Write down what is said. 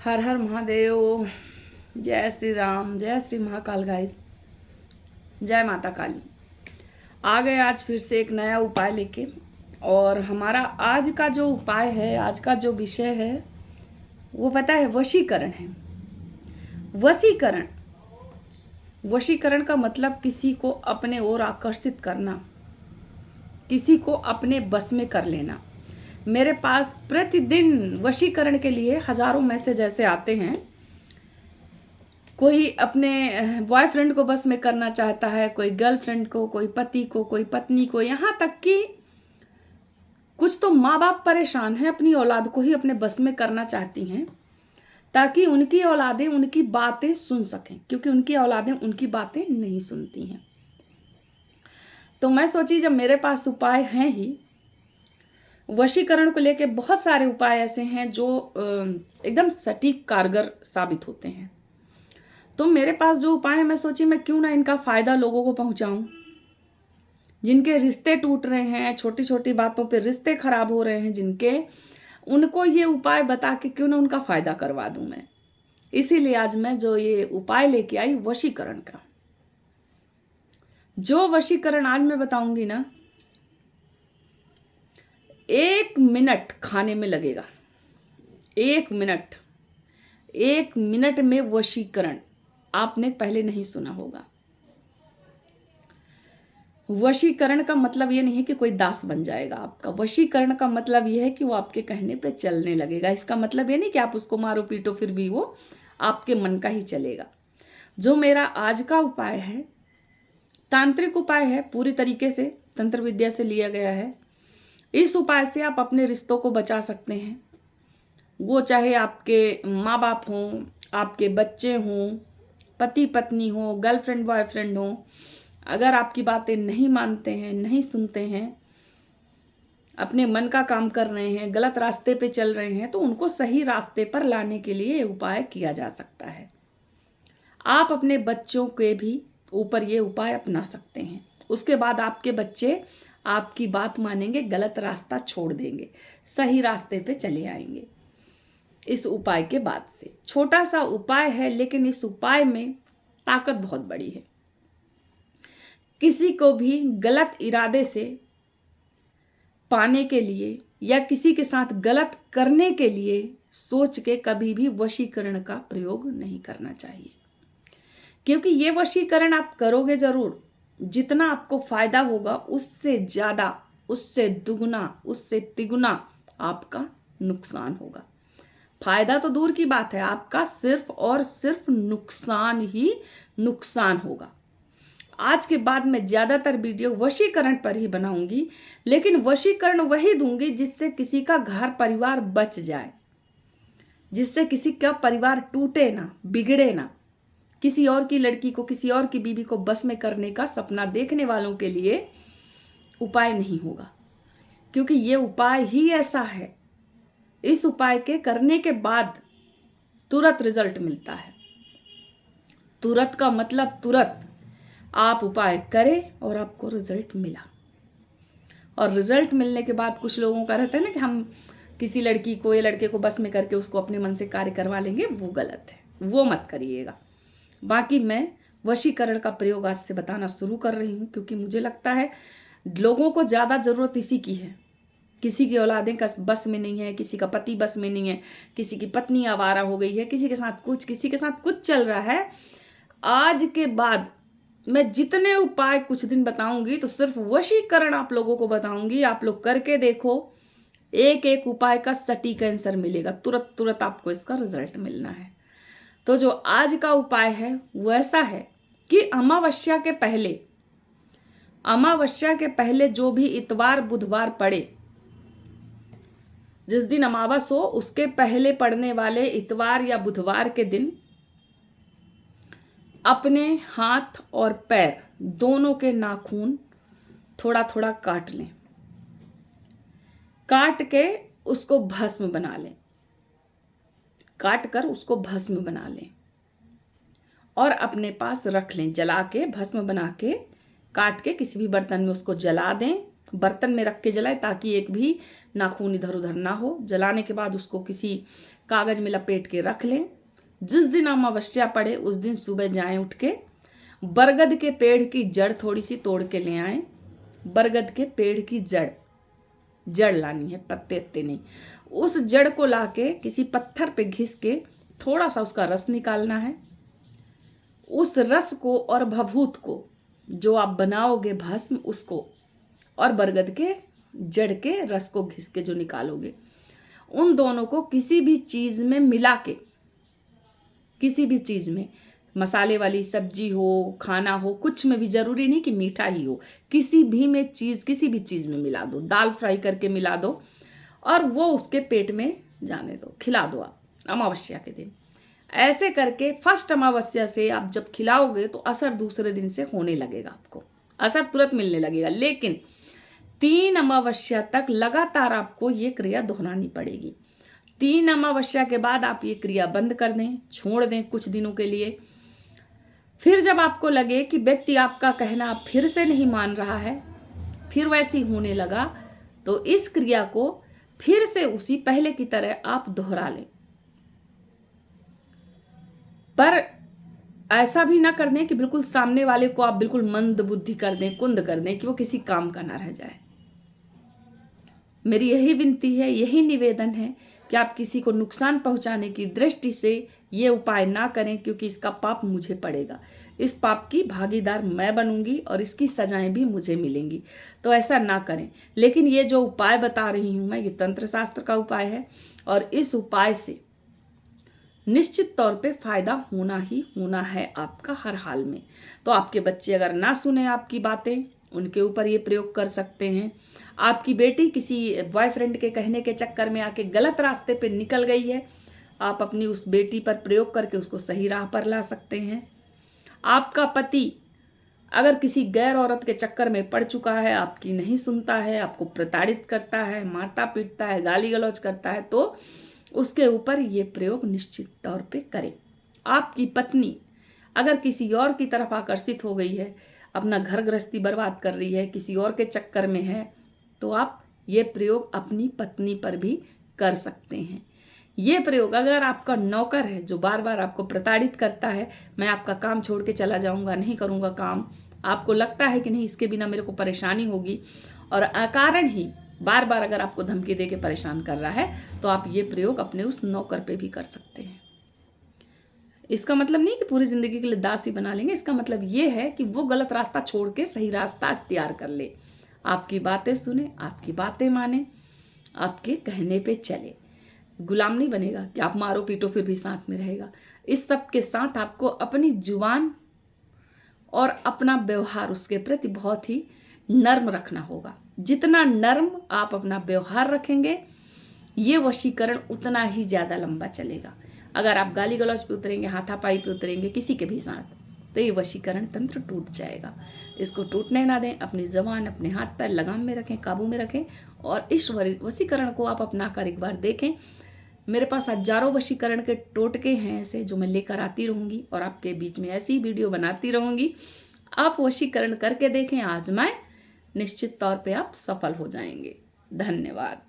हर हर महादेव। जय श्री राम, जय श्री महाकाल गाइस, जय माता काली। आ गए आज फिर से एक नया उपाय लेके। और हमारा आज का जो उपाय है, आज का जो विषय है वो पता है, वशीकरण है। वशीकरण, वशीकरण का मतलब किसी को अपने ओर आकर्षित करना, किसी को अपने बस में कर लेना। मेरे पास प्रतिदिन वशीकरण के लिए हजारों मैसेज ऐसे आते हैं। कोई अपने बॉयफ्रेंड को बस में करना चाहता है, कोई गर्लफ्रेंड को, कोई पति को, कोई पत्नी को, यहाँ तक कि कुछ तो माँ बाप परेशान हैं, अपनी औलाद को ही अपने बस में करना चाहती हैं ताकि उनकी औलादें उनकी बातें सुन सकें, क्योंकि उनकी औलादें उनकी बातें नहीं सुनती हैं। तो मैं सोची जब मेरे पास उपाय हैं ही, वशीकरण को लेके बहुत सारे उपाय ऐसे हैं जो एकदम सटीक कारगर साबित होते हैं। तो मेरे पास जो उपाय है, मैं सोची मैं क्यों ना इनका फायदा लोगों को पहुंचाऊं। जिनके रिश्ते टूट रहे हैं, छोटी छोटी बातों पे रिश्ते खराब हो रहे हैं जिनके, उनको ये उपाय बता के क्यों ना उनका फायदा करवा दूं मैं। इसीलिए आज मैं जो ये उपाय लेके आई वशीकरण का, जो वशीकरण आज मैं बताऊंगी ना, 1 मिनट खाने में लगेगा। 1 मिनट, 1 मिनट में वशीकरण आपने पहले नहीं सुना होगा। वशीकरण का मतलब ये नहीं है कि कोई दास बन जाएगा आपका। वशीकरण का मतलब ये है कि वो आपके कहने पे चलने लगेगा। इसका मतलब ये नहीं कि आप उसको मारो पीटो फिर भी वो आपके मन का ही चलेगा। जो मेरा आज का उपाय है, तांत्रिक उपाय है, पूरी तरीके से तंत्र विद्या से लिया गया है। इस उपाय से आप अपने रिश्तों को बचा सकते हैं। वो चाहे आपके माँ बाप हों, आपके बच्चे हों, पति पत्नी हो, गर्लफ्रेंड बॉयफ्रेंड हो। अगर आपकी बातें नहीं मानते हैं, नहीं सुनते हैं, अपने मन का काम कर रहे हैं, गलत रास्ते पे चल रहे हैं, तो उनको सही रास्ते पर लाने के लिए ये उपाय किया जा सकता है। आप अपने बच्चों के भी ऊपर ये उपाय अपना सकते हैं। उसके बाद आपके बच्चे आपकी बात मानेंगे, गलत रास्ता छोड़ देंगे, सही रास्ते पे चले आएंगे। इस उपाय के बाद से छोटा सा उपाय है, लेकिन इस उपाय में ताकत बहुत बड़ी है। किसी को भी गलत इरादे से पाने के लिए या किसी के साथ गलत करने के लिए सोच के कभी भी वशीकरण का प्रयोग नहीं करना चाहिए, क्योंकि ये वशीकरण आप करोगे जरूर, जितना आपको फायदा होगा उससे ज्यादा, उससे दुगुना, उससे तिगुना आपका नुकसान होगा। फायदा तो दूर की बात है, आपका सिर्फ और सिर्फ नुकसान ही नुकसान होगा। आज के बाद मैं ज्यादातर वीडियो वशीकरण पर ही बनाऊंगी, लेकिन वशीकरण वही दूंगी जिससे किसी का घर परिवार बच जाए, जिससे किसी का परिवार टूटे ना, बिगड़े ना। किसी और की लड़की को, किसी और की बीवी को बस में करने का सपना देखने वालों के लिए उपाय नहीं होगा, क्योंकि ये उपाय ही ऐसा है। इस उपाय के करने के बाद तुरंत रिजल्ट मिलता है। तुरंत का मतलब तुरंत आप उपाय करें और आपको रिजल्ट मिला। और रिजल्ट मिलने के बाद कुछ लोगों का रहता है ना कि हम किसी लड़की को या लड़के को बस में करके उसको अपने मन से कार्य करवा लेंगे, वो गलत है, वो मत करिएगा। बाकी मैं वशीकरण का प्रयोग आज से बताना शुरू कर रही हूँ, क्योंकि मुझे लगता है लोगों को ज़्यादा ज़रूरत इसी की है। किसी की औलादें का बस में नहीं है, किसी का पति बस में नहीं है, किसी की पत्नी आवारा हो गई है, किसी के साथ कुछ, किसी के साथ कुछ चल रहा है। आज के बाद मैं जितने उपाय कुछ दिन बताऊंगी तो सिर्फ वशीकरण आप लोगों को बताऊंगी। आप लोग करके देखो, एक एक उपाय का सटीक आंसर मिलेगा, तुरंत तुरंत आपको इसका रिजल्ट मिलना है। तो जो आज का उपाय है वो ऐसा है कि अमावस्या के पहले जो भी इतवार बुधवार पड़े, जिस दिन अमावस हो उसके पहले पड़ने वाले इतवार या बुधवार के दिन अपने हाथ और पैर दोनों के नाखून थोड़ा थोड़ा काट लें। काट के उसको भस्म बना लें, काट कर उसको भस्म बना लें और अपने पास रख लें। जला के भस्म बना के, काट के किसी भी बर्तन में उसको जला दें बर्तन में रख के जलाए ताकि एक भी नाखून इधर उधर ना हो। जलाने के बाद उसको किसी कागज में लपेट के रख लें। जिस दिन अमावस्या पड़े उस दिन सुबह जाएं उठ के, बरगद के पेड़ की जड़ थोड़ी सी तोड़ के ले आएं। बरगद के पेड़ की जड़ लानी है, पत्ते अत्ते नहीं। उस जड़ को लाके किसी पत्थर पे घिस के थोड़ा सा उसका रस निकालना है। उस रस को और भभूत को जो आप बनाओगे भस्म, उसको और बरगद के जड़ के रस को घिस के जो निकालोगे, उन दोनों को किसी भी चीज में मिला के, किसी भी चीज में, मसाले वाली सब्जी हो, खाना हो, कुछ में भी, जरूरी नहीं कि मीठा ही हो, किसी भी चीज में मिला दो। दाल फ्राई करके मिला दो और वो उसके पेट में जाने दो, खिला दो आप अमावस्या के दिन। ऐसे करके फर्स्ट अमावस्या से आप जब खिलाओगे तो असर दूसरे दिन से होने लगेगा, आपको असर तुरंत मिलने लगेगा। लेकिन 3 अमावस्या तक लगातार आपको ये क्रिया दोहरानी पड़ेगी। 3 अमावस्या के बाद आप ये क्रिया बंद कर दें, छोड़ दें कुछ दिनों के लिए। फिर जब आपको लगे कि व्यक्ति आपका कहना फिर से नहीं मान रहा है, फिर वैसी होने लगा, तो इस क्रिया को फिर से उसी पहले की तरह आप दोहरा लें। पर ऐसा भी ना कर दें कि बिल्कुल सामने वाले को आप बिल्कुल मंद बुद्धि कर दें, कुंद कर दें कि वो किसी काम का ना रह जाए। मेरी यही विनती है, यही निवेदन है कि आप किसी को नुकसान पहुंचाने की दृष्टि से ये उपाय ना करें, क्योंकि इसका पाप मुझे पड़ेगा। इस पाप की भागीदार मैं बनूंगी और इसकी सजाएं भी मुझे मिलेंगी। तो ऐसा ना करें। लेकिन ये जो उपाय बता रही हूं मैं, ये तंत्र शास्त्र का उपाय है और इस उपाय से निश्चित तौर पे फायदा होना ही होना है आपका हर हाल में। तो आपके बच्चे अगर ना सुने आपकी बातें, उनके ऊपर ये प्रयोग कर सकते हैं। आपकी बेटी किसी बॉयफ्रेंड के कहने के चक्कर में आके गलत रास्ते पे निकल गई है, आप अपनी उस बेटी पर प्रयोग करके उसको सही राह पर ला सकते हैं। आपका पति अगर किसी गैर औरत के चक्कर में पड़ चुका है, आपकी नहीं सुनता है, आपको प्रताड़ित करता है, मारता पीटता है, गाली गलौज करता है, तो उसके ऊपर ये प्रयोग निश्चित तौर पे करें। आपकी पत्नी अगर किसी और की तरफ आकर्षित हो गई है, अपना घर गृहस्थी बर्बाद कर रही है, किसी और के चक्कर में है, तो आप ये प्रयोग अपनी पत्नी पर भी कर सकते हैं। ये प्रयोग अगर आपका नौकर है जो बार बार आपको प्रताड़ित करता है, मैं आपका काम छोड़ के चला जाऊंगा, नहीं करूंगा काम, आपको लगता है कि नहीं इसके बिना मेरे को परेशानी होगी, और अकारण ही बार बार अगर आपको धमकी दे के परेशान कर रहा है, तो आप ये प्रयोग अपने उस नौकर पे भी कर सकते हैं। इसका मतलब नहीं कि पूरी जिंदगी के लिए दासी बना लेंगे। इसका मतलब ये है कि वो गलत रास्ता छोड़ के सही रास्ता अख्तियार कर ले, आपकी बातें सुने, आपकी बातें माने, आपके कहने पे चले। गुलाम नहीं बनेगा कि आप मारो पीटो फिर भी साथ में रहेगा। इस सब के साथ आपको अपनी जुबान और अपना व्यवहार उसके प्रति बहुत ही नर्म रखना होगा। जितना नर्म आप अपना व्यवहार रखेंगे, ये वशीकरण उतना ही ज़्यादा लंबा चलेगा। अगर आप गाली गलौज पे उतरेंगे, हाथापाई पे उतरेंगे किसी के भी साथ, तो ये वशीकरण तंत्र टूट जाएगा। इसको टूटने ना दें। अपनी जबान, अपने हाथ पैर लगाम में रखें, काबू में रखें, और इस वशीकरण को आप अपना कर एक बार देखें। मेरे पास हजारों वशीकरण के टोटके हैं ऐसे, जो मैं लेकर आती रहूँगी और आपके बीच में ऐसी वीडियो बनाती रहूँगी। आप वशीकरण करके देखें, आजमाएं, निश्चित तौर पे आप सफल हो जाएंगे। धन्यवाद।